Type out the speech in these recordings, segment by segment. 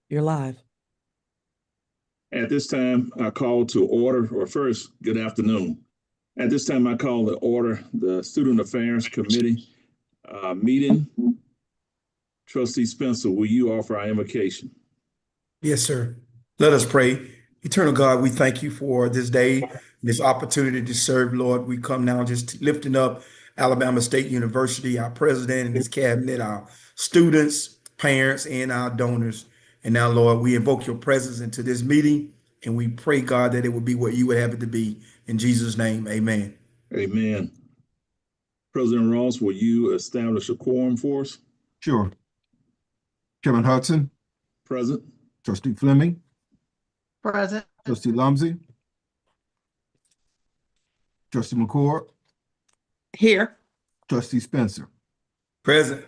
You're live. At this time, I call to order, or first, good afternoon. At this time, I call to order the Student Affairs Committee meeting. Trustee Spencer, will you offer our invocation? Yes, sir. Let us pray. Eternal God, we thank you for this day, this opportunity to serve, Lord. We come now just lifting up Alabama State University, our president and his cabinet, our students, parents, and our donors. And now, Lord, we invoke your presence into this meeting, and we pray, God, that it will be what you would have it to be. In Jesus' name, amen. Amen. President Ross, will you establish a quorum for us? Sure. Chairman Hudson, Present. Trustee Fleming, Present. Trustee Lumsey, Trustee McCord, Here. Trustee Spencer. Present.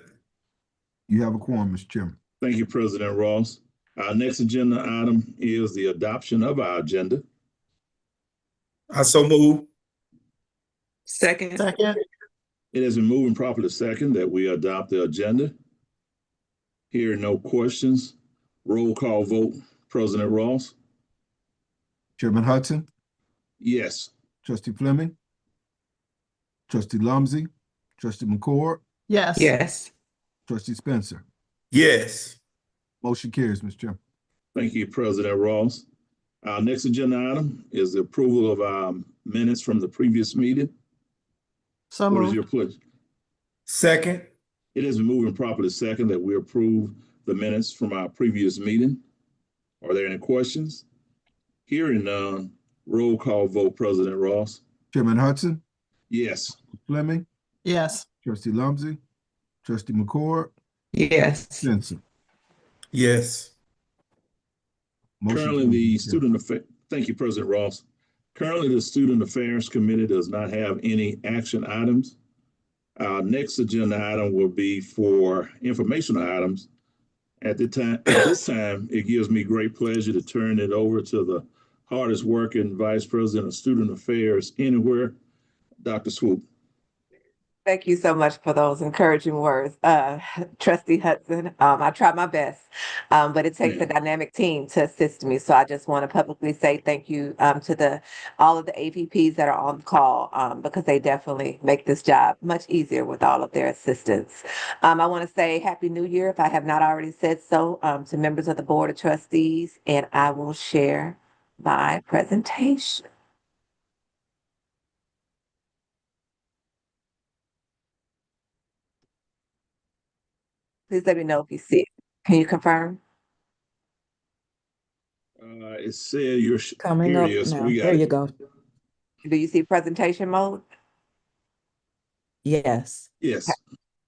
You have a quorum, Mr. Chairman. Thank you, President Ross. Our next agenda item is the adoption of our agenda. I so move. Second. Second. It has been moved and properly second that we adopt the agenda. Hearing no questions, roll call vote. President Ross? Chairman Hudson, Yes. Trustee Fleming, Trustee Lumsey, Trustee McCord, Yes. Yes. Trustee Spencer. Yes. Motion carries, Mr. Chairman. Thank you, President Ross. Our next agenda item is the approval of our minutes from the previous meeting. So What is moved. your pleasure? Second. It has been moved and properly second that we approve the minutes from our previous meeting. Are there any questions? Hearing none, roll call vote, President Ross. Chairman Hudson, Yes. Fleming, Yes. Trustee Lumsey, Trustee McCord, Yes. Spencer. Yes. Motion Currently, carries, the Mr. Chairman. thank you, President Ross. Currently, the Student Affairs Committee does not have any action items. Our next agenda item will be for informational items. At this time, it gives me great pleasure to turn it over to the hardest working Vice President of Student Affairs anywhere, Dr. Swoop. Thank you so much for those encouraging words, Trustee Hudson. I try my best, but it takes a dynamic team to assist me. So I just want to publicly say thank you to all of the AVPs that are on the call because they definitely make this job much easier with all of their assistance. I want to say Happy New Year, if I have not already said so, to members of the Board of Trustees, and I will share my presentation. Please let me know if you see it. Can you confirm? It said you're Coming here. up Yes, now. we got There it. you go. Do you see presentation mode? Yes. Yes.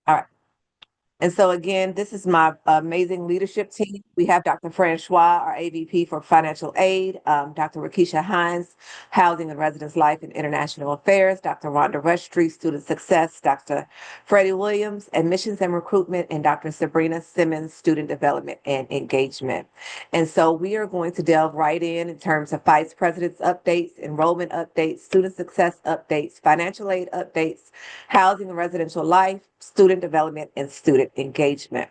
All right. And so again, this is my amazing leadership team. We have Dr. Francois, our AVP for Financial Aid, Dr. Rakisha Hines, Housing and Residence Life and International Affairs, Dr. Rhonda Restry, Student Success, Dr. Freddie Williams, Admissions and Recruitment, and Dr. Sabrina Simmons, Student Development and Engagement. And so we are going to delve right in terms of Vice President's updates, enrollment updates, student success updates, financial aid updates, housing and residential life, student development, and student engagement.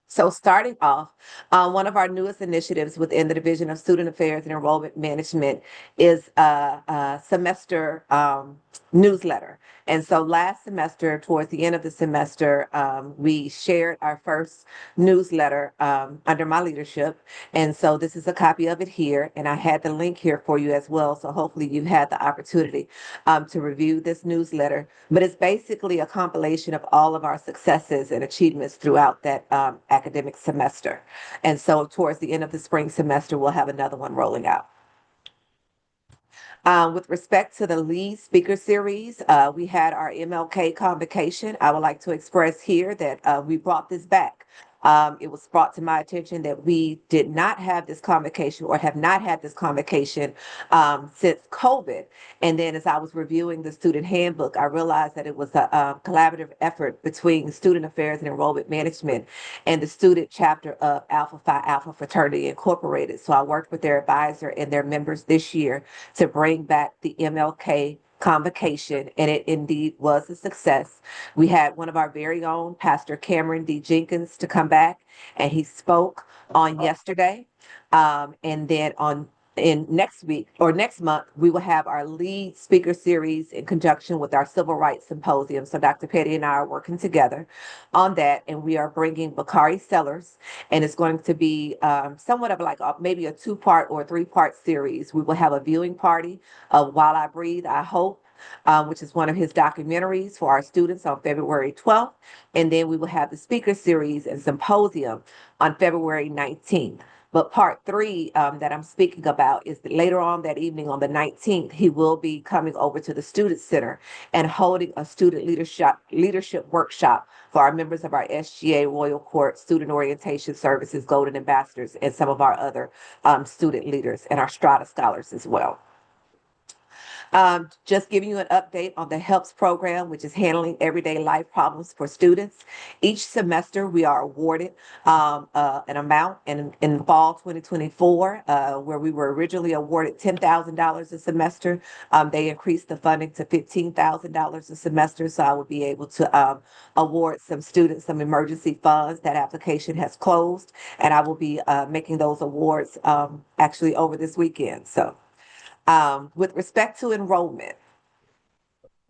So starting off, one of our newest initiatives within the Division of Student Affairs and Enrollment Management is a semester newsletter. And so last semester, towards the end of the semester, we shared our first newsletter under my leadership. And so this is a copy of it here. And I had the link here for you as well. So hopefully you've had the opportunity to review this newsletter. But it's basically a compilation of all of our successes and achievements throughout that academic semester. And so towards the end of the spring semester, we'll have another one rolling out. With respect to the lead speaker series, we had our MLK convocation. I would like to express here that we brought this back. It was brought to my attention that we did not have this convocation or have not had this convocation since COVID. And then as I was reviewing the student handbook, I realized that it was a collaborative effort between Student Affairs and Enrollment Management and the student chapter of Alpha Phi Alpha Fraternity Incorporated. So I worked with their advisor and their members this year to bring back the MLK convocation, and it indeed was a success. We had one of our very own, Pastor Cameron D. Jenkins, to come back, and he spoke on yesterday. And then in next week or next month, we will have our lead speaker series in conjunction with our civil rights symposium. So Dr. Petty and I are working together on that, and we are bringing Bakari Sellers, and it's going to be somewhat of like maybe a 2-part or 3-part series. We will have a viewing party of While I Breathe, I Hope, which is one of his documentaries for our students on February 12th. And then we will have the speaker series and symposium on February 19th. But part 3 that I'm speaking about is that later on that evening on the 19th, he will be coming over to the Student Center and holding a student leadership workshop for our members of our SGA, Royal Court, Student Orientation Services, Golden Ambassadors, and some of our other student leaders and our Strata Scholars as well. Just giving you an update on the HELPS program, which is handling everyday life problems for students. Each semester, we are awarded an amount in fall 2024, where we were originally awarded $10,000 a semester. They increased the funding to $15,000 a semester, so I will be able to award some students some emergency funds. That application has closed, and I will be making those awards actually over this weekend. So. With respect to enrollment,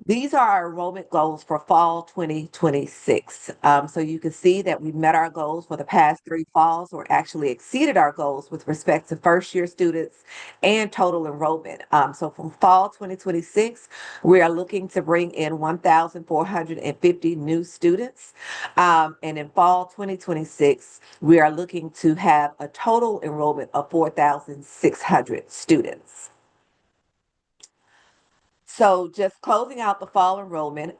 these are our enrollment goals for fall 2026. So you can see that we met our goals for the past 3 falls, or actually exceeded our goals with respect to first-year students and total enrollment. So from fall 2026, we are looking to bring in 1,450 new students. And in fall 2026, we are looking to have a total enrollment of 4,600 students. So just closing out the fall enrollment,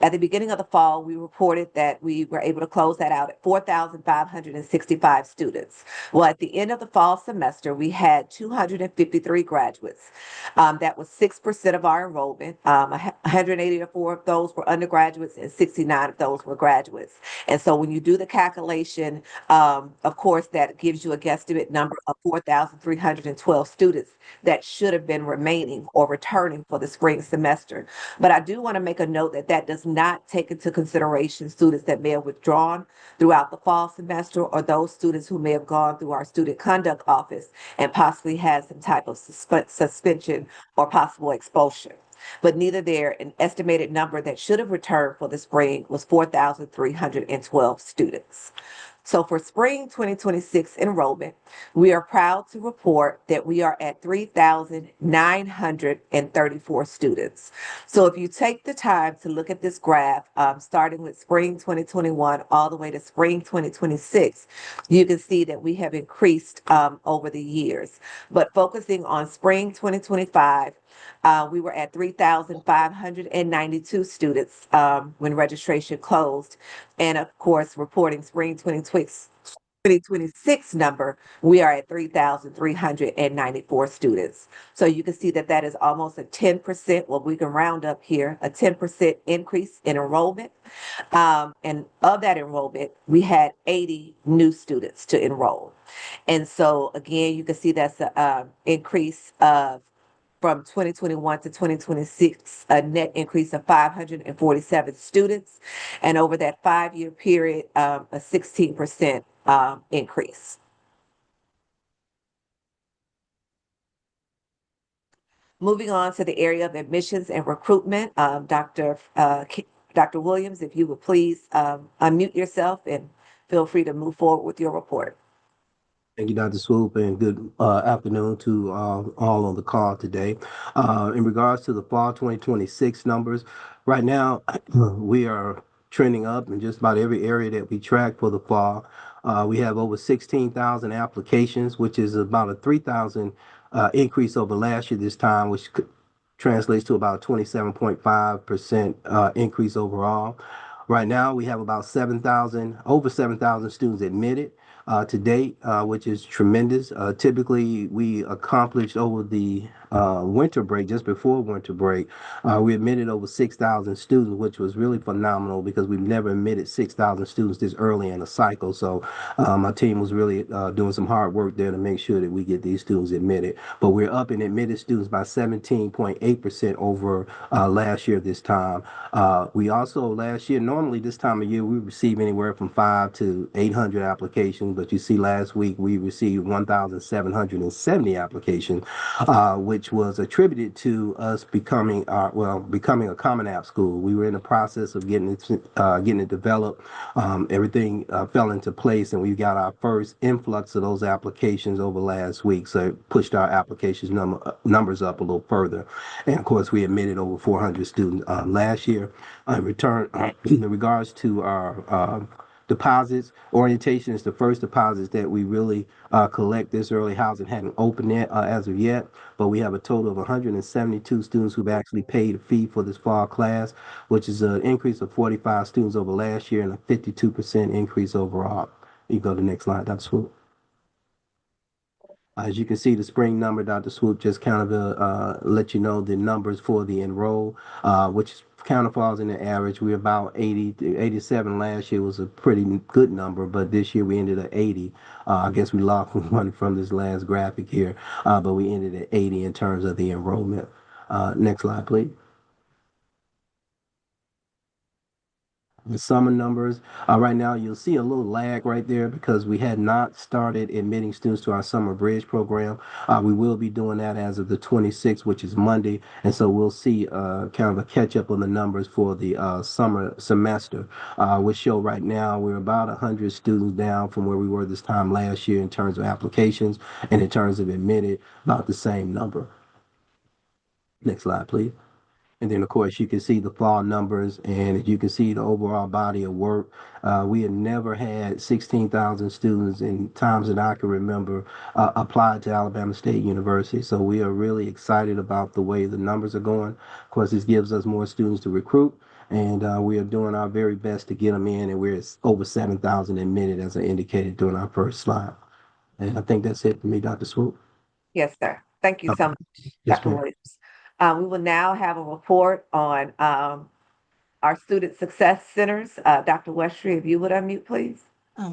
at the beginning of the fall, we reported that we were able to close that out at 4,565 students. Well, at the end of the fall semester, we had 253 graduates. That was 6% of our enrollment. 184 of those were undergraduates and 69 of those were graduates. And so when you do the calculation, of course, that gives you a guesstimate number of 4,312 students that should have been remaining or returning for the spring semester. But I do want to make a note that that does not take into consideration students that may have withdrawn throughout the fall semester, or those students who may have gone through our student conduct office and possibly had some type of suspension or possible expulsion. But neither there, an estimated number that should have returned for the spring was 4,312 students. So for spring 2026 enrollment, we are proud to report that we are at 3,934 students. So if you take the time to look at this graph, starting with spring 2021 all the way to spring 2026, you can see that we have increased over the years. But focusing on spring 2025, we were at 3,592 students when registration closed. And of course, reporting spring 2026 number, we are at 3,394 students. So you can see that that is almost a 10%, well, we can round up here, a 10% increase in enrollment. And of that enrollment, we had 80 new students to enroll. And so again, you can see that's an increase of from 2021 to 2026, a net increase of 547 students, and over that 5-year period, a 16% increase. Moving on to the area of admissions and recruitment, Dr. Williams, if you would please unmute yourself and feel free to move forward with your report. Thank you, Dr. Swoop, and good afternoon to all on the call today. In regards to the fall 2026 numbers, right now we are trending up in just about every area that we track for the fall. We have over 16,000 applications, which is about a 3,000 increase over last year this time, which translates to about 27.5% increase overall. Right now, we have about over 7,000 students admitted to date, which is tremendous. Typically, we accomplished over the winter break, just before winter break, we admitted over 6,000 students, which was really phenomenal because we've never admitted 6,000 students this early in a cycle. So my team was really doing some hard work there to make sure that we get these students admitted. But we're up in admitted students by 17.8% over last year this time. We also last year, normally this time of year, we receive anywhere from 500 to 800 applications, but you see last week we received 1,770 applications, which was attributed to us becoming a Common App school. We were in the process of getting it developed. Everything fell into place, and we got our first influx of those applications over last week. So it pushed our applications numbers up a little further. And of course, we admitted over 400 students last year. In regards to our deposits, orientation is the first deposits that we really collect this early. Housing hadn't opened yet as of yet, but we have a total of 172 students who've actually paid a fee for this fall class, which is an increase of 45 students over last year and a 52% increase overall. You go to the next slide, Dr. Swoop. As you can see, the spring number, Dr. Swoop, just kind of let you know the numbers for the enroll, which kind of falls in the average. We're about 80 to 87 last year was a pretty good number, but this year we ended at 80. I guess we lost one from this last graphic here, but we ended at 80 in terms of the enrollment. Next slide, please. The summer numbers. Right now, you'll see a little lag right there because we had not started admitting students to our summer bridge program. We will be doing that as of the 26th, which is Monday. And so we'll see kind of a catch up on the numbers for the summer semester. Which show right now we're about 100 students down from where we were this time last year in terms of applications, and in terms of admitted, about the same number. Next slide, please. And then, of course, you can see the fall numbers, and you can see the overall body of work. We had never had 16,000 students in times that I can remember applied to Alabama State University. So we are really excited about the way the numbers are going. Of course, this gives us more students to recruit, and we are doing our very best to get them in, and we're over 7,000 admitted, as I indicated during our first slide. And I think that's it for me, Dr. Swoop. Yes, sir. Thank you so much, Yes, Dr. ma'am. Williams. We will now have a report on our Student Success Centers. Dr. Westry, if you would unmute, please.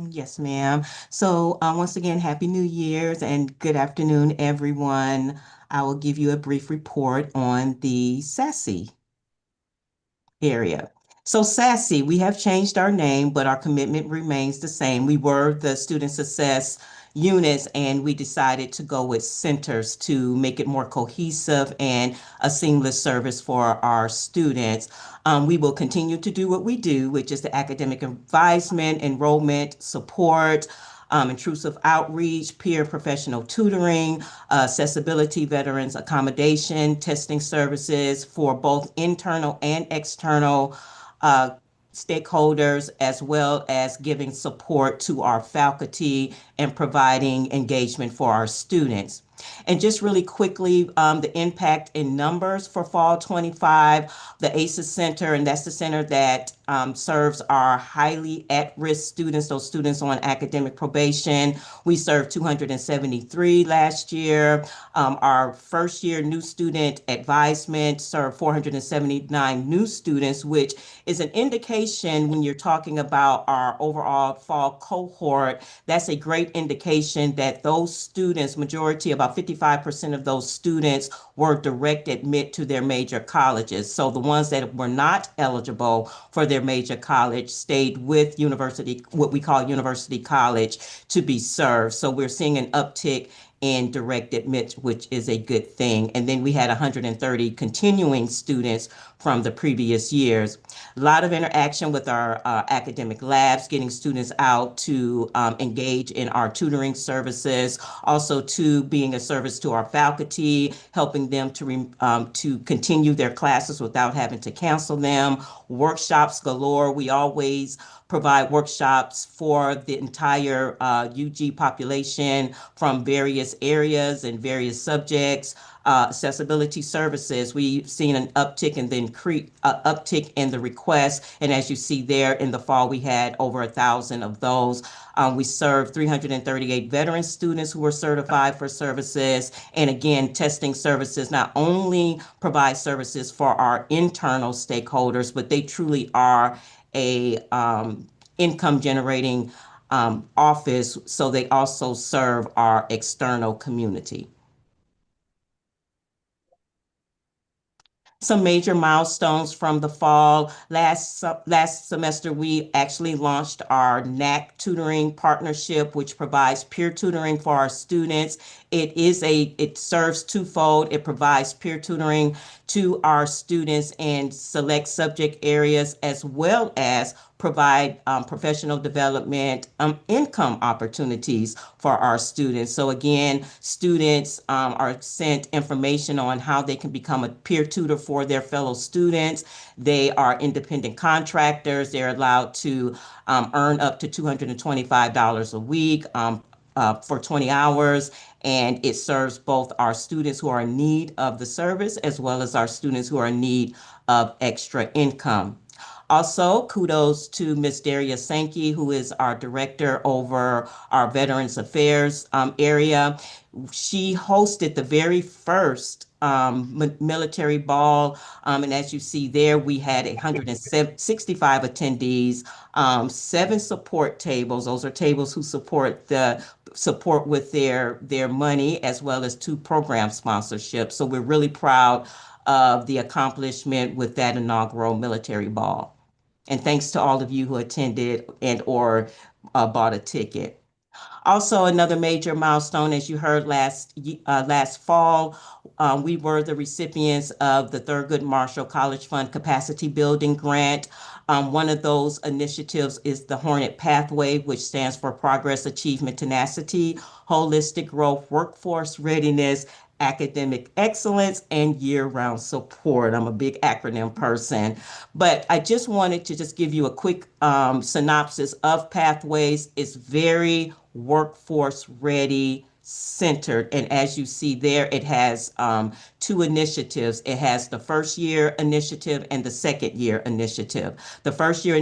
Yes, ma'am. So once again, Happy New Year's and good afternoon, everyone. I will give you a brief report on the SASE area. So SASE, we have changed our name, but our commitment remains the same. We were the Student Success units, and we decided to go with centers to make it more cohesive and a seamless service for our students. We will continue to do what we do, which is the academic advisement, enrollment, support, intrusive outreach, peer professional tutoring, accessibility, veterans accommodation, testing services for both internal and external stakeholders, as well as giving support to our faculty and providing engagement for our students. And just really quickly, the impact in numbers for fall 25, the ACES Center, and that's the center that serves our highly at-risk students, those students on academic probation. We served 273 last year. Our first year new student advisement served 479 new students, which is an indication when you're talking about our overall fall cohort. That's a great indication that those students, majority, about 55% of those students were direct admit to their major colleges. So the ones that were not eligible for their major college stayed with university, what we call university college, to be served. So we're seeing an uptick in direct admit, which is a good thing. And then we had 130 continuing students from the previous years. A lot of interaction with our academic labs, getting students out to engage in our tutoring services, also to being a service to our faculty, helping them to continue their classes without having to cancel them. Workshops galore. We always provide workshops for the entire UG population from various various areas and various subjects. Accessibility services, we've seen an uptick in the uptick in the requests. And as you see there in the fall, we had over 1,000 of those. We served 338 veteran students who were certified for services. And again, testing services not only provide services for our internal stakeholders, but they truly are a income generating office. So they also serve our external community. Some major milestones from the fall. Last semester, we actually launched our NAC tutoring partnership, which provides peer tutoring for our students. It serves twofold. It provides peer tutoring to our students in select subject areas, as well as provide professional development, income opportunities for our students. So again, students are sent information on how they can become a peer tutor for their fellow students. They are independent contractors. They're allowed to earn up to $225 a week for 20 hours. And it serves both our students who are in need of the service, as well as our students who are in need of extra income. Also, kudos to Ms. Daria Sankey, who is our director over our Veterans Affairs area. She hosted the very first military ball. And as you see there, we had 165 attendees, 7 support tables. Those are tables who support with their money, as well as 2 program sponsorships. So we're really proud of the accomplishment with that inaugural military ball. And thanks to all of you who attended and or bought a ticket. Also, another major milestone, as you heard last fall, we were the recipients of the Thurgood Marshall College Fund Capacity Building Grant. One of those initiatives is the Hornet Pathway, which stands for Progress, Achievement, Tenacity, Holistic Growth, Workforce Readiness, Academic Excellence, and Year-Round Support. I'm a big acronym person, but I just wanted to just give you a quick synopsis of Pathways. It's very workforce ready centered. And as you see there, it has 2 initiatives. It has the first year initiative and the second year initiative. The first year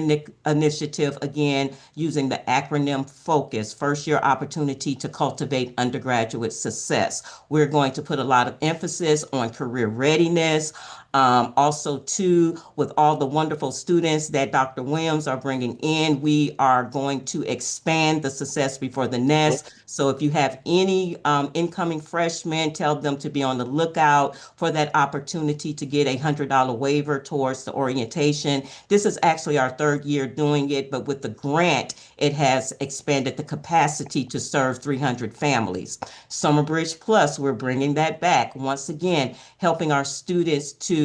initiative, again, using the acronym FOCUS, first year opportunity to cultivate undergraduate success. We're going to put a lot of emphasis on career readiness. Also, too, with all the wonderful students that Dr. Williams are bringing in, we are going to expand the Success Before the Nest. So if you have any incoming freshmen, tell them to be on the lookout for that opportunity to get a $100 waiver towards the orientation. This is actually our 3rd year doing it, but with the grant, it has expanded the capacity to serve 300 families. Summer Bridge Plus, we're bringing that back. Once again, helping our students to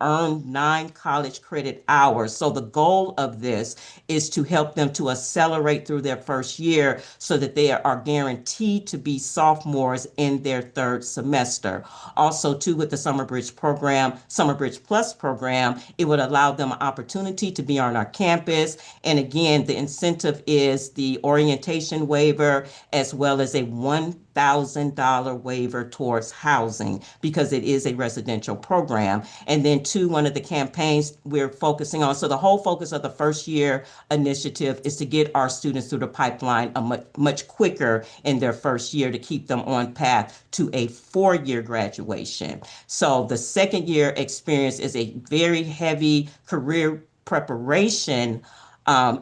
earn 9 college credit hours. So the goal of this is to help them to accelerate through their first year so that they are guaranteed to be sophomores in their 3rd semester. Also, too, with the Summer Bridge program, Summer Bridge Plus program, it would allow them an opportunity to be on our campus. And again, the incentive is the orientation waiver, as well as a $1,000 waiver towards housing, because it is a residential program. And then 2, one of the campaigns we're focusing on. So the whole focus of the first year initiative is to get our students through the pipeline much quicker in their first year to keep them on path to a 4-year graduation. So the second year experience is a very heavy career preparation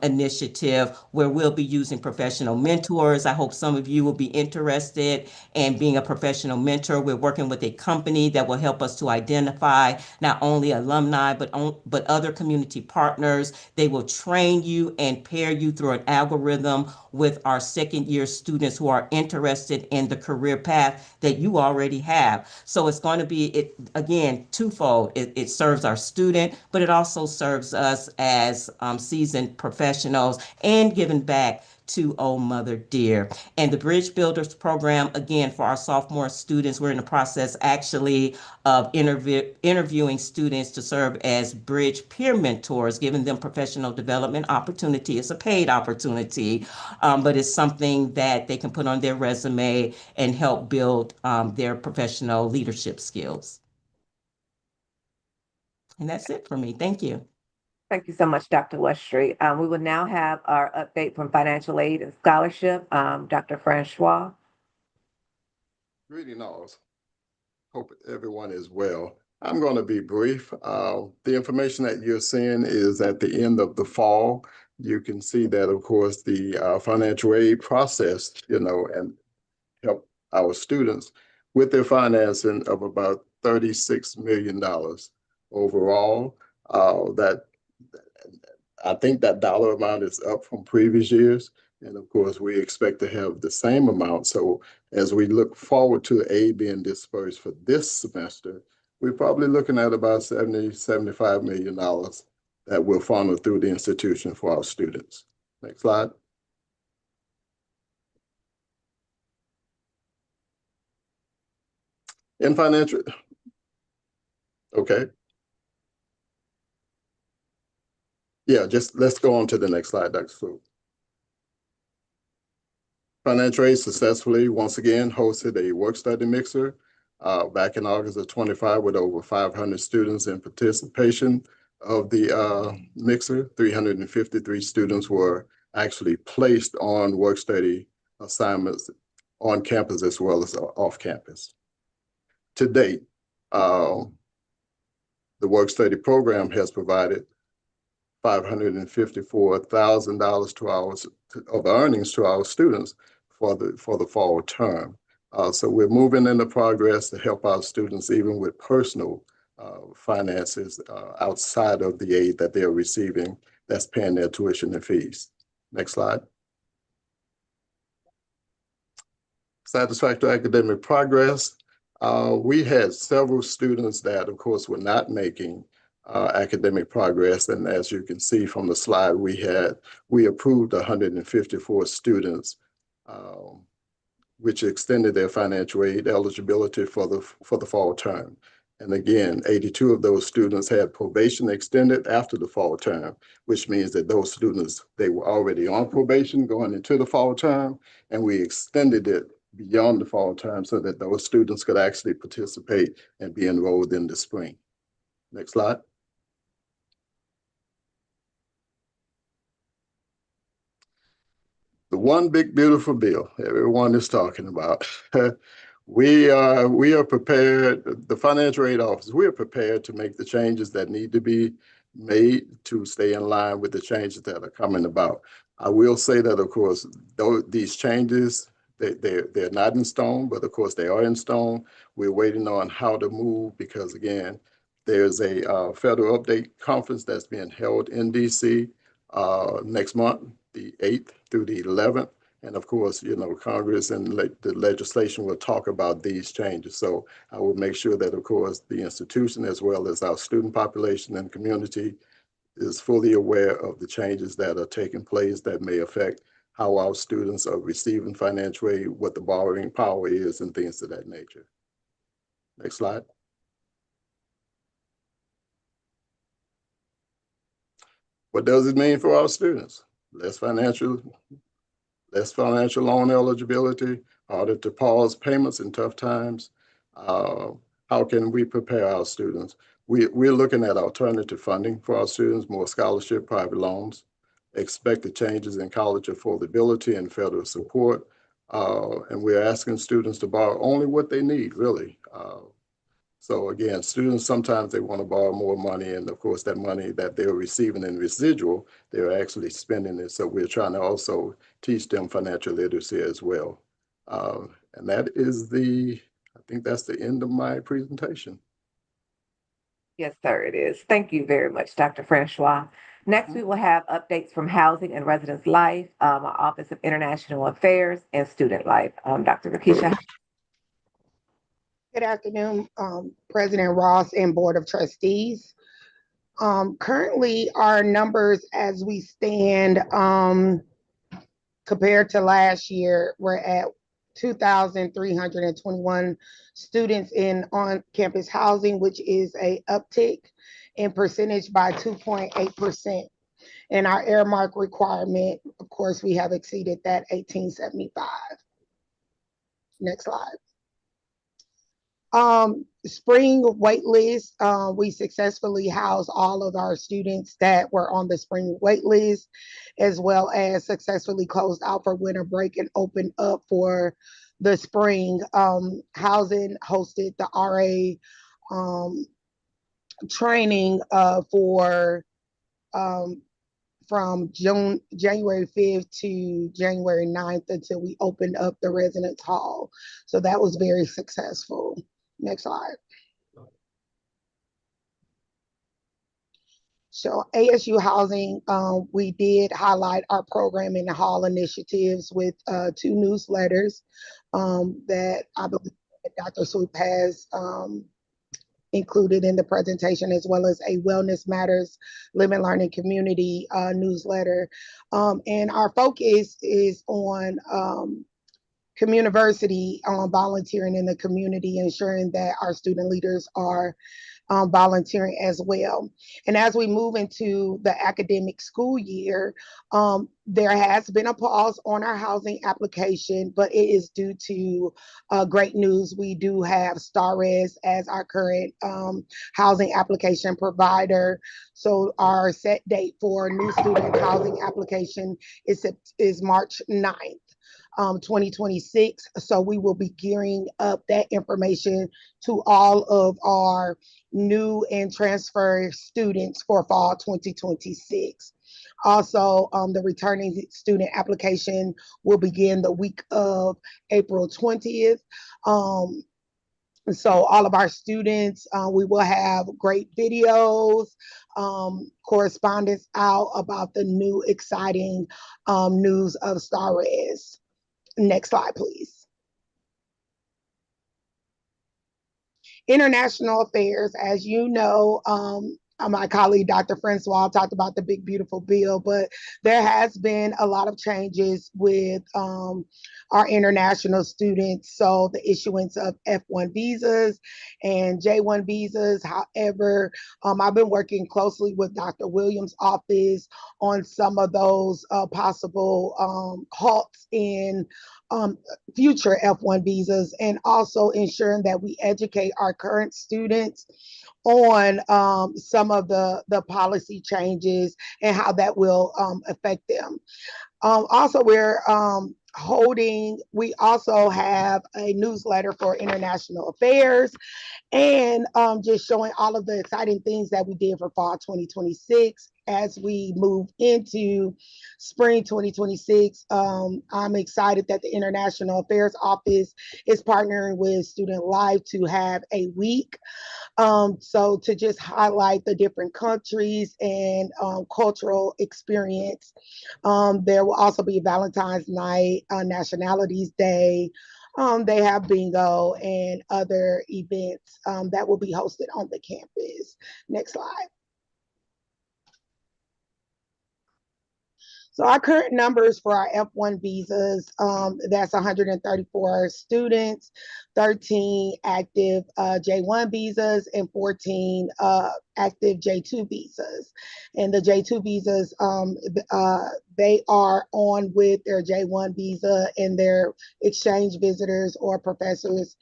initiative where we'll be using professional mentors. I hope some of you will be interested in being a professional mentor. We're working with a company that will help us to identify not only alumni, but other community partners. They will train you and pair you through an algorithm with our second year students who are interested in the career path that you already have. So it's going to be, again, twofold. It serves our student, but it also serves us as seasoned development professionals and giving back to Old Mother Dear. And the Bridge Builders program, again, for our sophomore students, we're in the process actually of interviewing students to serve as bridge peer mentors, giving them professional development opportunity. It's a paid opportunity, but it's something that they can put on their resume and help build their professional leadership skills. And that's it for me. Thank you. Thank you so much, Dr. Westry. We will now have our update from financial aid and scholarship. Dr. Francois. Greeting all. Hope everyone is well. I'm going to be brief. The information that you're seeing is at the end of the fall. You can see that, of course, the financial aid process, and help our students with their financing of about $36 million overall. That I think that dollar amount is up from previous years. And of course, we expect to have the same amount. So as we look forward to the aid being dispersed for this semester, we're probably looking at about $75 million that will funnel through the institution for our students. Next slide. In financial, okay. Yeah, just let's go on to the next slide, Dr. Sloop. Financial aid successfully, once again, hosted a work-study mixer back in August of 25 with over 500 students in participation of the mixer. 353 students were actually placed on work-study assignments on campus as well as off campus. To date, the work-study program has provided $554,000 of earnings to our students for the fall term. So we're moving into progress to help our students even with personal finances outside of the aid that they're receiving that's paying their tuition and fees. Next slide. Satisfactory academic progress. We had several students that, of course, were not making academic progress. And as you can see from the slide, we approved 154 students, which extended their financial aid eligibility for the fall term. And again, 82 of those students had probation extended after the fall term, which means that those students, they were already on probation going into the fall term, and we extended it beyond the fall term so that those students could actually participate and be enrolled in the spring. Next slide. The one big beautiful bill everyone is talking about. We are prepared, the financial aid office, we are prepared to make the changes that need to be made to stay in line with the changes that are coming about. I will say that, of course, though these changes, they're not in stone, but of course they are in stone. We're waiting on how to move because, again, there's a federal update conference that's being held in DC next month, the 8th through the 11th. And of course, Congress and the legislation will talk about these changes. So I will make sure that, of course, the institution as well as our student population and community is fully aware of the changes that are taking place that may affect how our students are receiving financial aid, what the borrowing power is, and things of that nature. Next slide. What does it mean for our students? Less financial loan eligibility, harder to pause payments in tough times. How can we prepare our students? We're looking at alternative funding for our students, more scholarship, private loans, expected changes in college affordability and federal support. And we're asking students to borrow only what they need, really. So again, students, sometimes they want to borrow more money. And of course, that money that they're receiving in residual, they're actually spending it. So we're trying to also teach them financial literacy as well. And that is I think that's the end of my presentation. Yes, sir, it is. Thank you very much, Dr. Francois. Next, we will have updates from Housing and Residence Life, our Office of International Affairs and Student Life. Dr. Rakisha. Good afternoon, President Ross and Board of Trustees. Currently, our numbers as we stand, compared to last year, we're at 2,321 students in on-campus housing, which is a uptick in percentage by 2.8%. And our earmark requirement, of course, we have exceeded that 1875. Next slide. Spring wait list, we successfully housed all of our students that were on the spring wait list, as well as successfully closed out for winter break and opened up for the spring. Housing hosted the RA training for from January 5th to January 9th until we opened up the residence hall. So that was very successful. Next slide. So ASU Housing, we did highlight our program in the hall initiatives with 2 newsletters that I believe Dr. Swoop has included in the presentation, as well as a Wellness Matters Live and Learning Community newsletter. And our focus is on Communiversity, on volunteering in the community, ensuring that our student leaders are volunteering as well. And as we move into the academic school year, there has been a pause on our housing application, but it is due to great news. We do have StarRez as our current housing application provider. So our set date for new student housing application is March 9th. 2026. So we will be gearing up that information to all of our new and transfer students for fall 2026. Also, the returning student application will begin the week of April 20th. So all of our students, we will have great videos, correspondence out about the new exciting news of StarRez. Next slide, please. International affairs, as you know, my colleague, Dr. Francois, talked about the big, beautiful bill, but there has been a lot of changes with our international students. So the issuance of F1 visas and J1 visas. However, I've been working closely with Dr. Williams' office on some of those possible halts in future F1 visas, and also ensuring that we educate our current students on some of the policy changes and how that will affect them. Also, we also have a newsletter for international affairs, and just showing all of the exciting things that we did for fall 2026. As we move into spring 2026, I'm excited that the International Affairs Office is partnering with Student Life to have a week. So to just highlight the different countries and cultural experience. There will also be Valentine's Night, Nationalities Day. They have bingo and other events that will be hosted on the campus. Next slide. So our current numbers for our F1 visas, that's 134 students, 13 active J1 visas, and 14 active J2 visas. And the J2 visas, they are on with their J1 visa and their exchange visitors or professors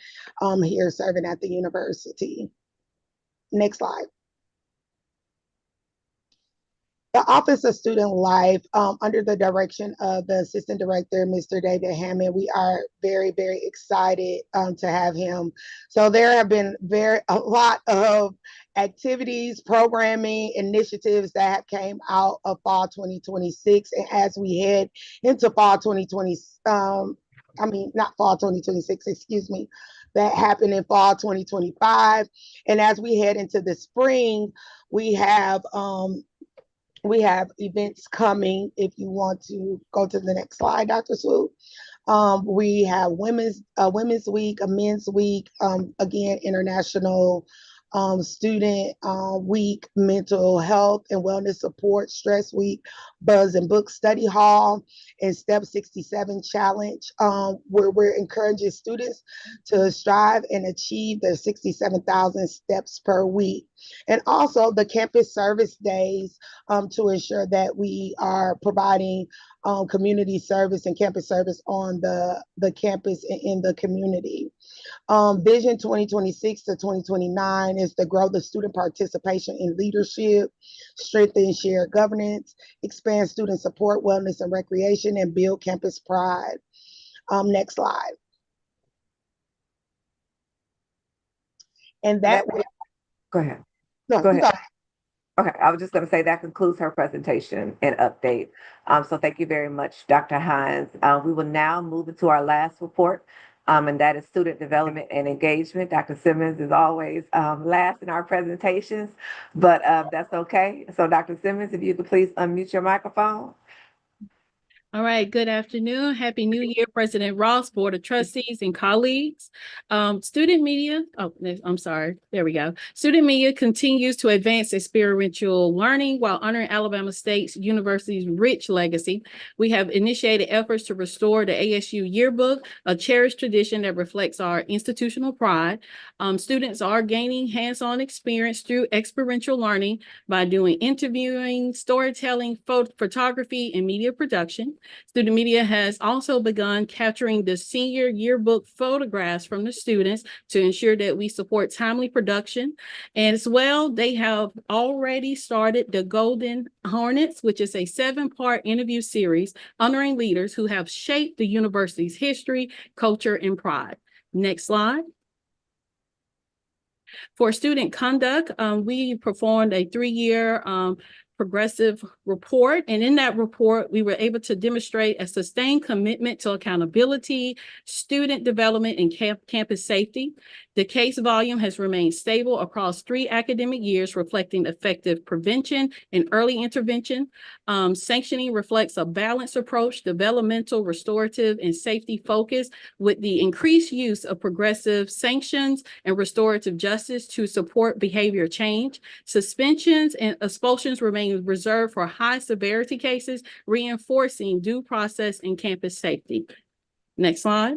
here serving at the university. Next slide. The Office of Student Life, under the direction of the Assistant Director, Mr. David Hammond, we are very, very excited to have him. So there have been a lot of activities, programming, initiatives that have came out of fall 2026. And as we head into fall 2020, not fall 2026, excuse me, that happened in fall 2025. And as we head into the spring, we have events coming. If you want to go to the next slide, Dr. Swoop. We have Women's Week, a Men's Week, again, International Student Week, Mental Health and Wellness Support, Stress Week, Buzz and Book Study Hall, and Step 67 Challenge, where we're encouraging students to strive and achieve their 67,000 steps per week. And also the campus service days to ensure that we are providing community service and campus service on the campus and in the community. Vision 2026 to 2029 is to grow the student participation in leadership, strengthen shared governance, expand student support, wellness, and recreation, and build campus pride. Next slide. And that was, Go ahead. no, Go ahead. no. Okay, I was just going to say that concludes her presentation and update. So thank you very much, Dr. Hines. We will now move into our last report, and that is student development and engagement. Dr. Simmons is always last in our presentations, but that's okay. So Dr. Simmons, if you could please unmute your microphone. All right, good afternoon. Happy New Year, President Ross, Board of Trustees, and colleagues. Student media, I'm sorry, there we go. Student media continues to advance experiential learning while honoring Alabama State University's rich legacy. We have initiated efforts to restore the ASU yearbook, a cherished tradition that reflects our institutional pride. Students are gaining hands-on experience through experiential learning by doing interviewing, storytelling, photography, and media production. Student media has also begun capturing the senior yearbook photographs from the students to ensure that we support timely production. And as well, they have already started the Golden Hornets, which is a 7-part interview series honoring leaders who have shaped the university's history, culture, and pride. Next slide. For student conduct, we performed a 3-year progressive report. And in that report, we were able to demonstrate a sustained commitment to accountability, student development, and campus safety. The case volume has remained stable across 3 academic years, reflecting effective prevention and early intervention. Sanctioning reflects a balanced approach, developmental, restorative, and safety focus, with the increased use of progressive sanctions and restorative justice to support behavior change. Suspensions and expulsions remain reserved for high severity cases, reinforcing due process and campus safety. Next slide.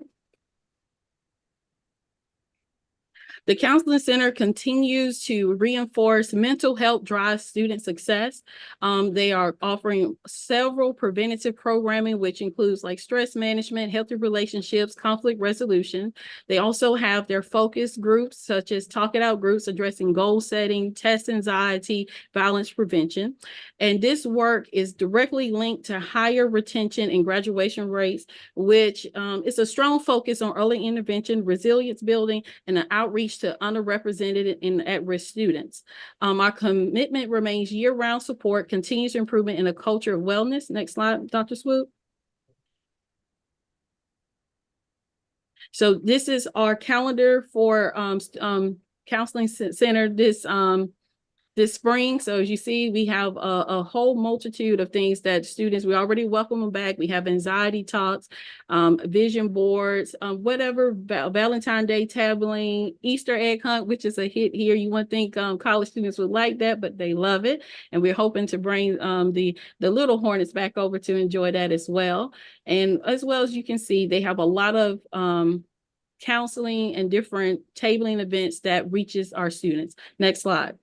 The Counseling Center continues to reinforce mental health drives student success. They are offering several preventative programming, which includes like stress management, healthy relationships, conflict resolution. They also have their focus groups, such as Talk It Out groups addressing goal setting, test anxiety, violence prevention. And this work is directly linked to higher retention and graduation rates, which is a strong focus on early intervention, resilience building, and an outreach to underrepresented and at-risk students. Our commitment remains year-round support, continuous improvement in a culture of wellness. Next slide, Dr. Swoop. So this is our calendar for Counseling Center this spring. So as you see, we have a whole multitude of things that students, we already welcome them back. We have anxiety talks, vision boards, whatever, Valentine's Day tabling, Easter egg hunt, which is a hit here. You wouldn't think college students would like that, but they love it. And we're hoping to bring the Little Hornets back over to enjoy that as well. And as well as you can see, they have a lot of counseling and different tabling events that reaches our students. Next slide.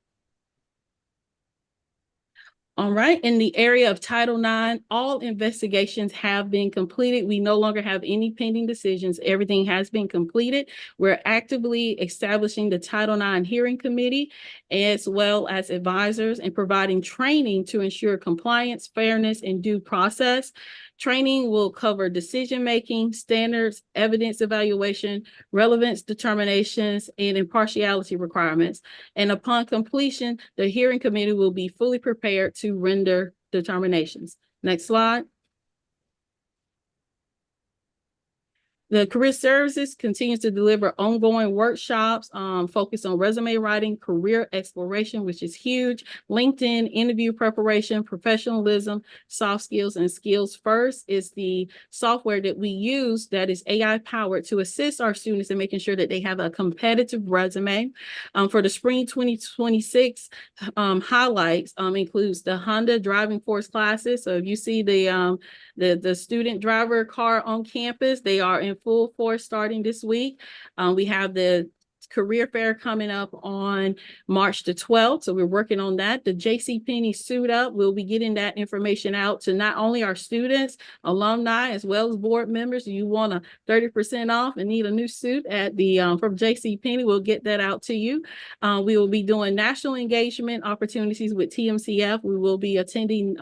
All right, in the area of Title IX, all investigations have been completed. We no longer have any pending decisions. Everything has been completed. We're actively establishing the Title IX Hearing Committee, as well as advisors, and providing training to ensure compliance, fairness, and due process. Training will cover decision-making, standards, evidence evaluation, relevance determinations, and impartiality requirements. And upon completion, the hearing committee will be fully prepared to render determinations. Next slide. The Career Services continues to deliver ongoing workshops focused on resume writing, career exploration, which is huge, LinkedIn, interview preparation, professionalism, soft skills, and skills first is the software that we use that is AI powered to assist our students in making sure that they have a competitive resume. For the spring 2026 highlights includes the Honda driving force classes. So if you see the student driver car on campus, they are in full force starting this week. We have the career fair coming up on March the 12th. So we're working on that. The JCPenney Suit Up, we'll be getting that information out to not only our students, alumni, as well as board members. If you want a 30% off and need a new suit at the from JCPenney, we'll get that out to you. We will be doing national engagement opportunities with TMCF. We will be attending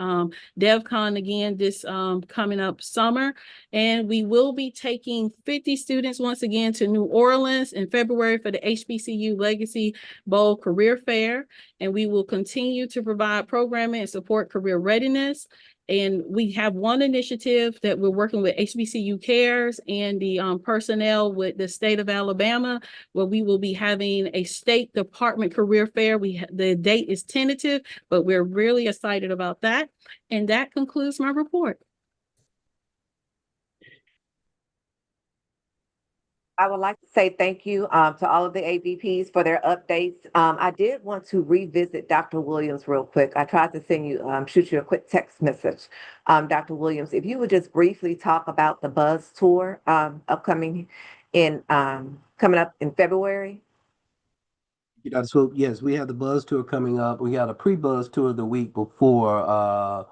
DevCon again this coming up summer. And we will be taking 50 students once again to New Orleans in February for the HBCU Legacy Bowl Career Fair. And we will continue to provide programming and support career readiness. And we have one initiative that we're working with HBCU Cares and the personnel with the state of Alabama, where we will be having a State Department career fair. The date is tentative, but we're really excited about that. And that concludes my report. I would like to say thank you to all of the AVPs for their updates. I did want to revisit Dr. Williams real quick. I tried to send you, shoot you a quick text message. Dr. Williams, if you would just briefly talk about the Buzz Tour coming up in February. Dr. Swoop, yes, we have the Buzz Tour coming up. We got a pre-Buzz Tour the week before.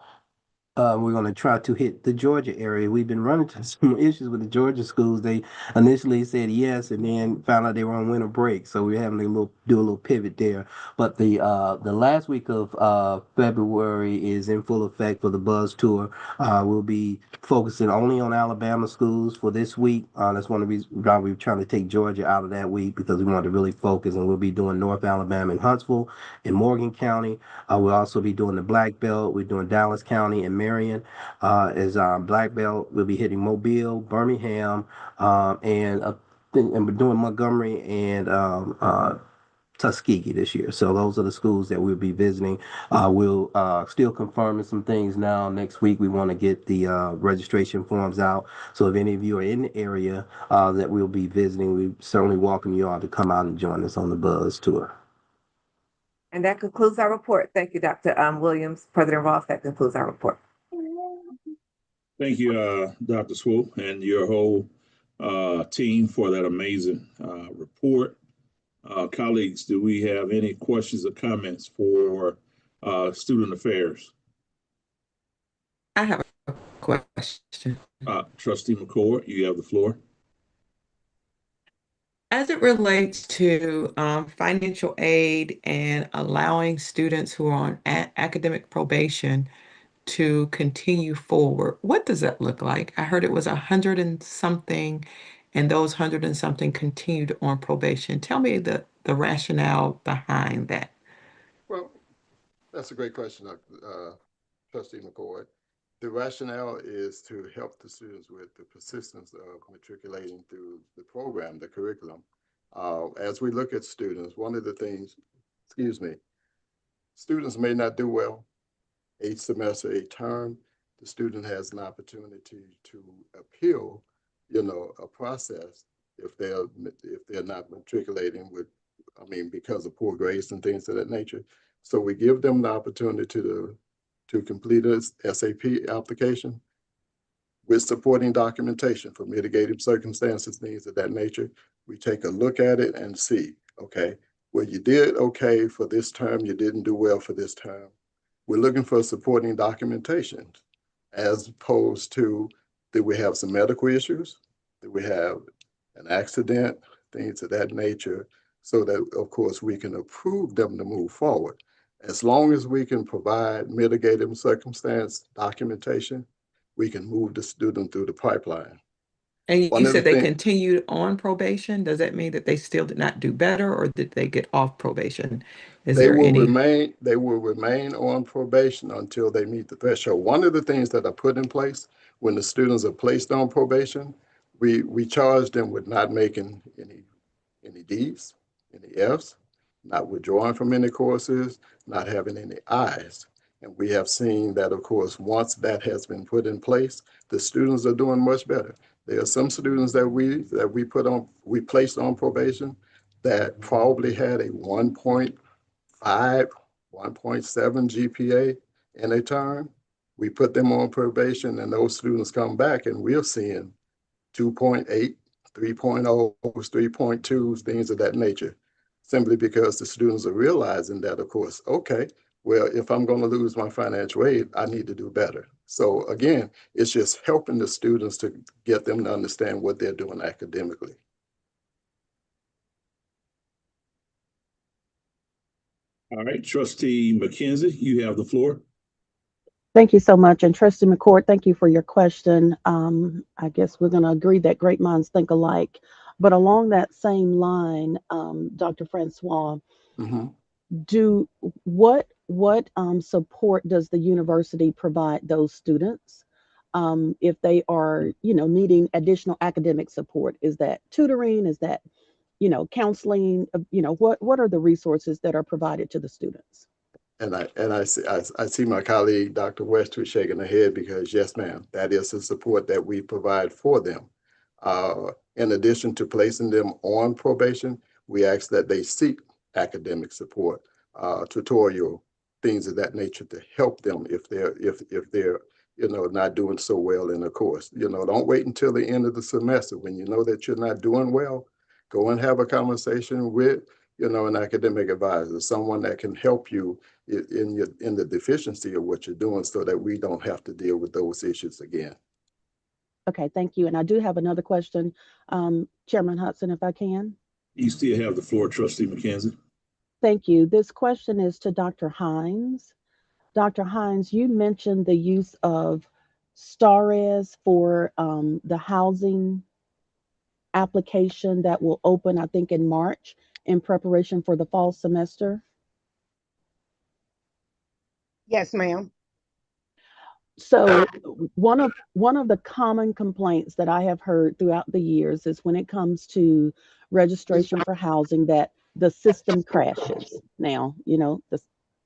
We're going to try to hit the Georgia area. We've been running into some issues with the Georgia schools. They initially said yes, and then found out they were on winter break. So we're having to do a little pivot there. But the last week of February is in full effect for the Buzz Tour. We'll be focusing only on Alabama schools for this week. That's one of the reasons why we're trying to take Georgia out of that week, because we want to really focus. And we'll be doing North Alabama and Huntsville and Morgan County. We'll also be doing the Black Belt. We're doing Dallas County and Marion as our Black Belt. We'll be hitting Mobile, Birmingham, and we're doing Montgomery and Tuskegee this year. So those are the schools that we'll be visiting. We'll still confirming some things now. Next week, we want to get the registration forms out. So if any of you are in the area that we'll be visiting, we certainly welcome you all to come out and join us on the Buzz Tour. And that concludes our report. Thank you, Dr. Williams. President Ross, that concludes our report. Thank you, Dr. Swoop, and your whole team for that amazing report. Colleagues, do we have any questions or comments for Student Affairs? I have a question. Trustee McCord, you have the floor. As it relates to financial aid and allowing students who are on academic probation to continue forward, what does that look like? I heard it was 100 and something, and those 100 and something continued on probation. Tell me the rationale behind that. Well, that's a great question, Trustee McCord. The rationale is to help the students with the persistence of matriculating through the program, the curriculum. As we look at students, one of the things, students may not do well. Each semester, a term, the student has an opportunity to appeal, a process if they're not matriculating because of poor grades and things of that nature. So we give them the opportunity to complete a SAP application with supporting documentation for mitigating circumstances, things of that nature. We take a look at it and see, okay, well, you did okay for this term, you didn't do well for this term. We're looking for supporting documentation, as opposed to that we have some medical issues, that we have an accident, things of that nature, so that, of course, we can approve them to move forward. As long as we can provide mitigating circumstance documentation, we can move the student through the pipeline. And you said they continued on probation. Does that mean that they still did not do better, or did they get off probation? They will remain on probation until they meet the threshold. One of the things that are put in place when the students are placed on probation, we charge them with not making any D's, any F's, not withdrawing from any courses, not having any I's. And we have seen that, of course, once that has been put in place, the students are doing much better. There are some students that we placed on probation that probably had a 1.5, 1.7 GPA in a term. We put them on probation and those students come back and we're seeing 2.8, 3.0s, 3.2s, things of that nature, simply because the students are realizing that, of course, okay, well, if I'm going to lose my financial aid, I need to do better. So again, it's just helping the students to get them to understand what they're doing academically. All right, Trustee McKenzie, you have the floor. Thank you so much. And Trustee McCord, thank you for your question. I guess we're going to agree that great minds think alike. But along that same line, Dr. Francois, what support does the university provide those students if they are, needing additional academic support? Is that tutoring? Is that, counseling? What are the resources that are provided to the students? And I see my colleague, Dr. Westwood, shaking her head because yes, ma'am, that is the support that we provide for them. In addition to placing them on probation, we ask that they seek academic support, tutorial, things of that nature to help them if they're not doing so well in a course. Don't wait until the end of the semester. When you know that you're not doing well, go and have a conversation with an academic advisor, someone that can help you in the deficiency of what you're doing so that we don't have to deal with those issues again. Okay, thank you. And I do have another question, Chairman Hudson, if I can. You still have the floor, Trustee McKenzie. Thank you. This question is to Dr. Hines. Dr. Hines, you mentioned the use of STARS for the housing application that will open, I think, in March in preparation for the fall semester. Yes, ma'am. So one of the common complaints that I have heard throughout the years is when it comes to registration for housing that the system crashes. Now,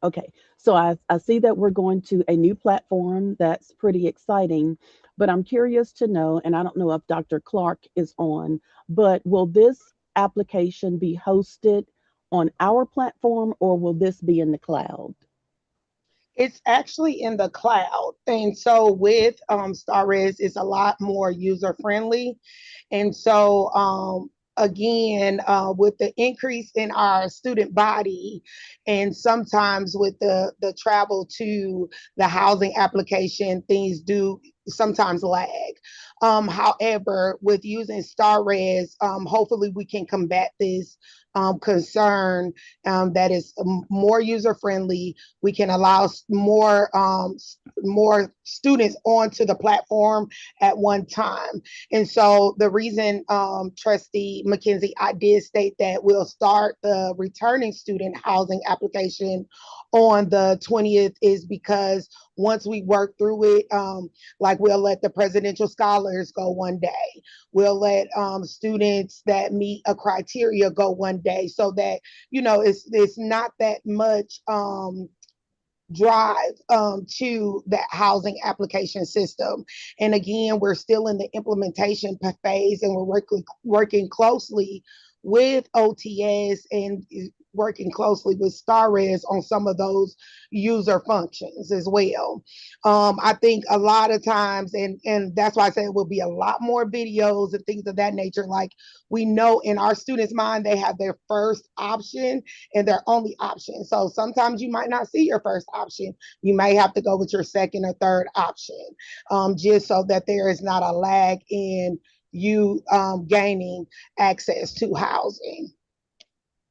okay. So I see that we're going to a new platform that's pretty exciting, but I'm curious to know, and I don't know if Dr. Clark is on, but will this application be hosted on our platform or will this be in the cloud? It's actually in the cloud. And so with STARS, it's a lot more user friendly. And so again, with the increase in our student body and sometimes with the travel to the housing application, things do sometimes lag. However, with using STARS, hopefully we can combat this concern that is more user friendly. We can allow more students onto the platform at one time. And so the reason, Trustee McKenzie, I did state that we'll start the returning student housing application on the 20th is because once we work through it, like we'll let the presidential scholars go one day. We'll let students that meet a criteria go one day so that, it's not that much drive to that housing application system. And again, we're still in the implementation phase and we're working closely with OTS and working closely with STARS on some of those user functions as well. I think a lot of times, and that's why I say it will be a lot more videos and things of that nature. Like we know in our students' mind, they have their first option and their only option. So sometimes you might not see your first option. You may have to go with your second or third option, just so that there is not a lag in you gaining access to housing.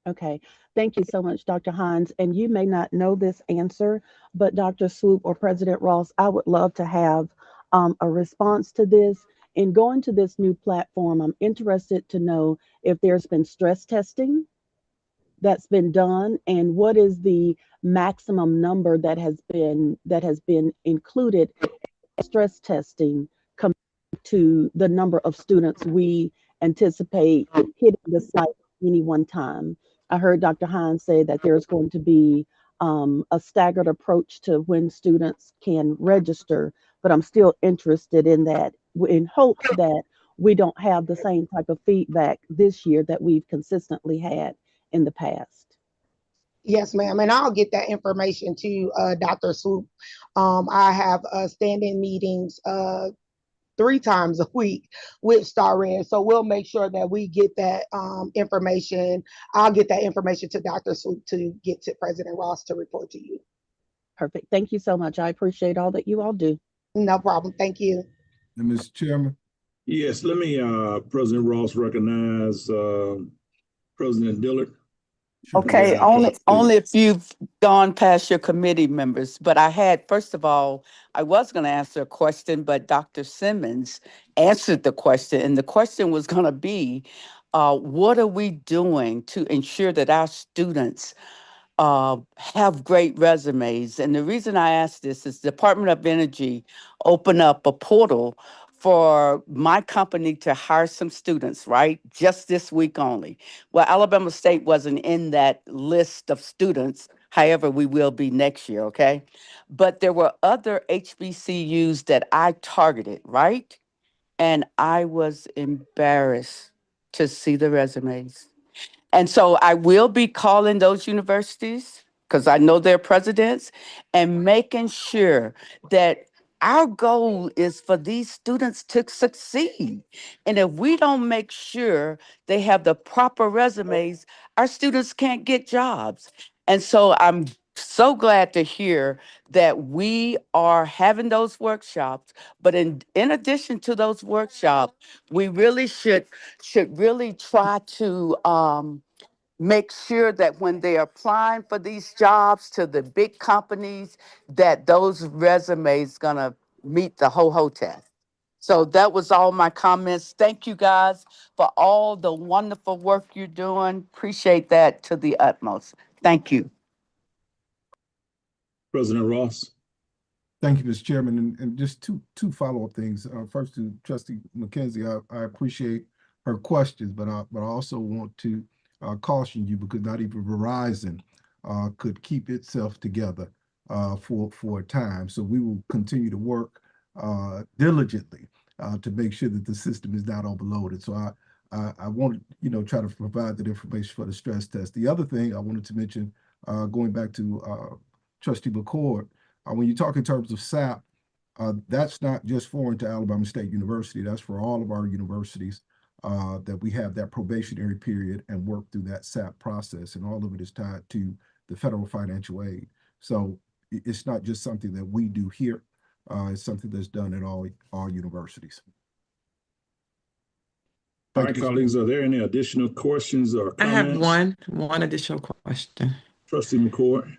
Okay, thank you so much, Dr. Hines. And you may not know this answer, but Dr. Swoop or President Ross, I would love to have a response to this. In going to this new platform, I'm interested to know if there's been stress testing that's been done and what is the maximum number that has been included in stress testing to the number of students we anticipate hitting the site at any one time. I heard Dr. Hines say that there's going to be a staggered approach to when students can register, but I'm still interested in that, in hopes that we don't have the same type of feedback this year that we've consistently had in the past. Yes, ma'am. And I'll get that information to Dr. Swoop. I have standing meetings 3 times a week with Star Red. So we'll make sure that we get that information. I'll get that information to Dr. Swoop to get to President Ross to report to you. Perfect. Thank you so much. I appreciate all that you all do. No problem. Thank you. And Mr. Chairman, Yes, let me, President Ross, recognize President Dillard. Okay, Yeah, only if you've gone past your committee members, but first of all, I was going to answer a question, but Dr. Simmons answered the question, and the question was going to be, what are we doing to ensure that our students have great resumes? And the reason I ask this is the Department of Energy opened up a portal for my company to hire some students, right? Just this week only. Well, Alabama State wasn't in that list of students. However, we will be next year, okay? But there were other HBCUs that I targeted, right? And I was embarrassed to see the resumes. And so I will be calling those universities, because I know their presidents, and making sure that our goal is for these students to succeed. And if we don't make sure they have the proper resumes, our students can't get jobs. And so I'm so glad to hear that we are having those workshops. But in addition to those workshops, we really should really try to make sure that when they're applying for these jobs to the big companies, that those resumes gonna meet the ho-ho test. So that was all my comments. Thank you guys for all the wonderful work you're doing. Appreciate that to the utmost. Thank you. President Ross. thank you, Mr. Chairman. And just two follow-up things. First to Trustee McKenzie, I appreciate her questions, but I also want to caution you, because not even Verizon could keep itself together for a time. So we will continue to work diligently to make sure that the system is not overloaded. So I want to, try to provide that information for the stress test. The other thing I wanted to mention, going back to Trustee McCord, when you talk in terms of SAP, that's not just foreign to Alabama State University. That's for all of our universities. That we have that probationary period and work through that SAP process, and all of it is tied to the federal financial aid. So it's not just something that we do here, it's something that's done at all universities. All right, colleagues, are there any additional questions or comments? I have one additional question. Trustee McCord.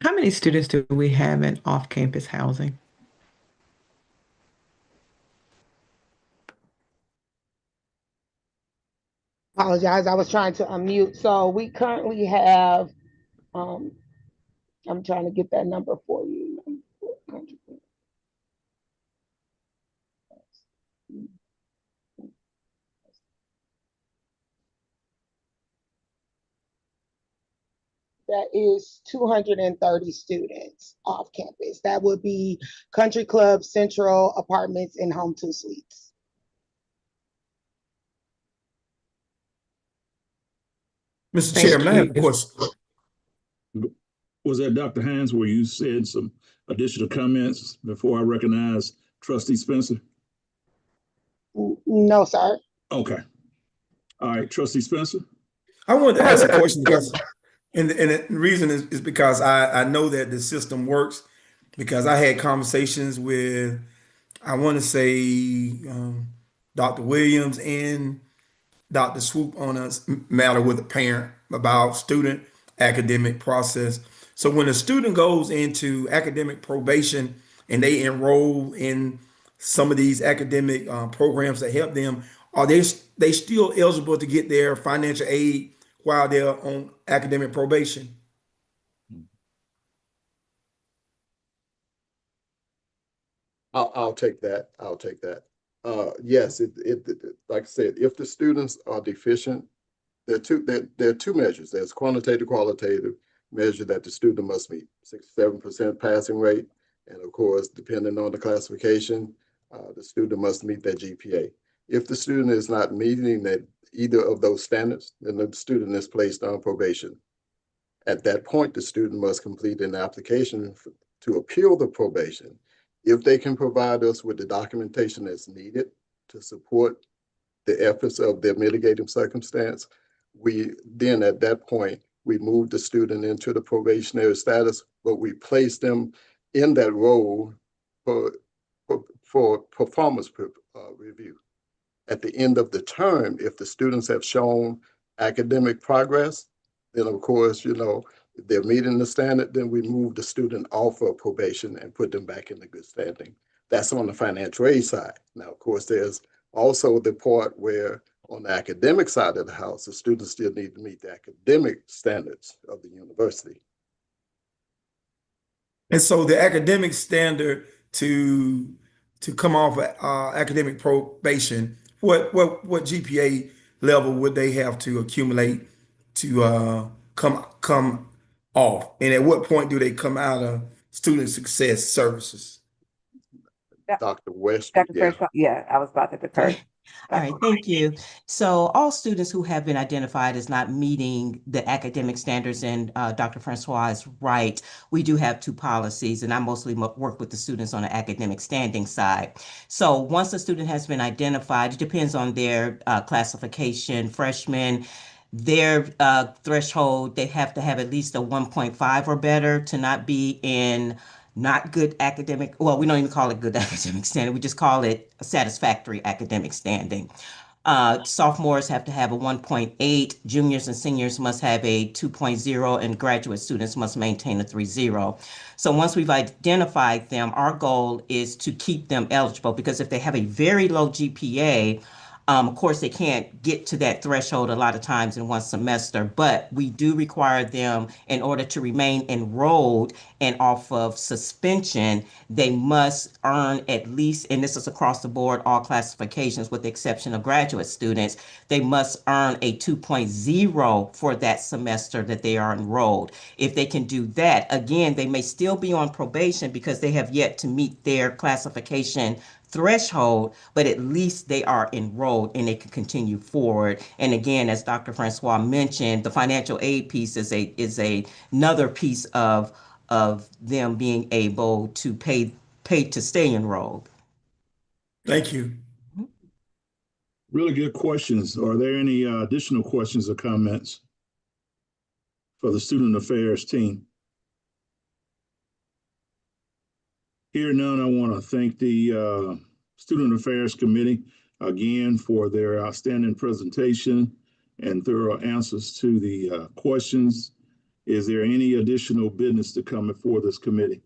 How many students do we have in off-campus housing? Apologize, I was trying to unmute. So we currently have, I'm trying to get that number for you. That is 230 students off campus. That would be Country Club, Central, Apartments, and Home 2 Suites. Mr. Thank Chairman, I have a you. question. Was that Dr. Hines where you said some additional comments before I recognize Trustee Spencer? No, sir. Okay. All right, Trustee Spencer. I wanted to ask a question because, and the reason is because I know that the system works, because I had conversations with, I want to say, Dr. Williams and Dr. Swoop on a matter with a parent about student academic process. So when a student goes into academic probation and they enroll in some of these academic programs that help them, are they still eligible to get their financial aid while they're on academic probation? I'll take that. I'll take that. Yes, like I said, if the students are deficient, there are two measures. There's quantitative, qualitative measure that the student must meet, 67% passing rate. And of course, depending on the classification, the student must meet that GPA. If the student is not meeting that either of those standards, then the student is placed on probation. At that point, the student must complete an application to appeal the probation. If they can provide us with the documentation that's needed to support the efforts of their mitigating circumstance, then at that point, we move the student into the probationary status, but we place them in that role for performance review. At the end of the term, if the students have shown academic progress, then of course, if they're meeting the standard, then we move the student off of probation and put them back into good standing. That's on the financial aid side. Now, of course, there's also the part where on the academic side of the house, the students still need to meet the academic standards of the university. And so the academic standard to come off academic probation, what GPA level would they have to accumulate to come off? And at what point do they come out of student success services? Dr. West. Dr. Francois, yeah, I was about to defer. All right, thank you. So all students who have been identified as not meeting the academic standards, and Dr. Francois is right, we do have two policies, and I mostly work with the students on the academic standing side. So once a student has been identified, it depends on their classification. Freshmen, their threshold, they have to have at least a 1.5 or better to not be in not good academic, well, we don't even call it good academic standing, we just call it a satisfactory academic standing. Sophomores have to have a 1.8, juniors and seniors must have a 2.0, and graduate students must maintain a 3.0. So once we've identified them, our goal is to keep them eligible, because if they have a very low GPA, of course, they can't get to that threshold a lot of times in one semester, but we do require them, in order to remain enrolled and off of suspension, they must earn at least, and this is across the board, all classifications with the exception of graduate students, they must earn a 2.0 for that semester that they are enrolled. If they can do that, again, they may still be on probation because they have yet to meet their classification threshold, but at least they are enrolled and they can continue forward. And again, as Dr. Francois mentioned, the financial aid piece is another piece of them being able to pay to stay enrolled. Thank you. Really good questions. Are there any additional questions or comments for the Student Affairs team? Here none, I want to thank the Student Affairs Committee again for their outstanding presentation and thorough answers to the questions. Is there any additional business to come before this committee?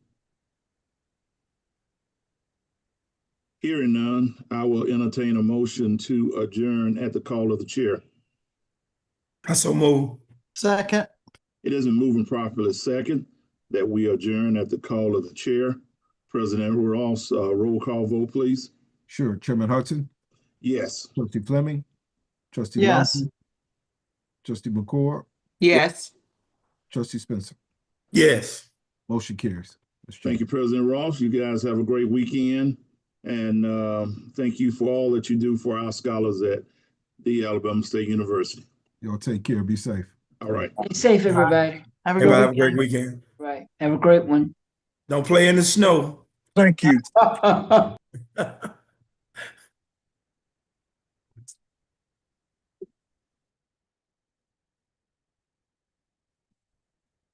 Hearing none, I will entertain a motion to adjourn at the call of the chair. I so move. Second. It isn't moving properly second that we adjourn at the call of the chair. President Ross, roll call vote, please. Sure. Chairman Hudson, Yes. Trustee Fleming, Trustee Yes. Lawson, Trustee McCord, Yes. Trustee Spencer. Yes. Motion carries. Thank you, President Ross. You guys have a great weekend. And thank you for all that you do for our scholars at the Alabama State University. Y'all take care. Be safe. All right. Be safe, everybody. Have a Everybody have a good great weekend. weekend. Right. Have a great one. Don't play in the snow. Thank you.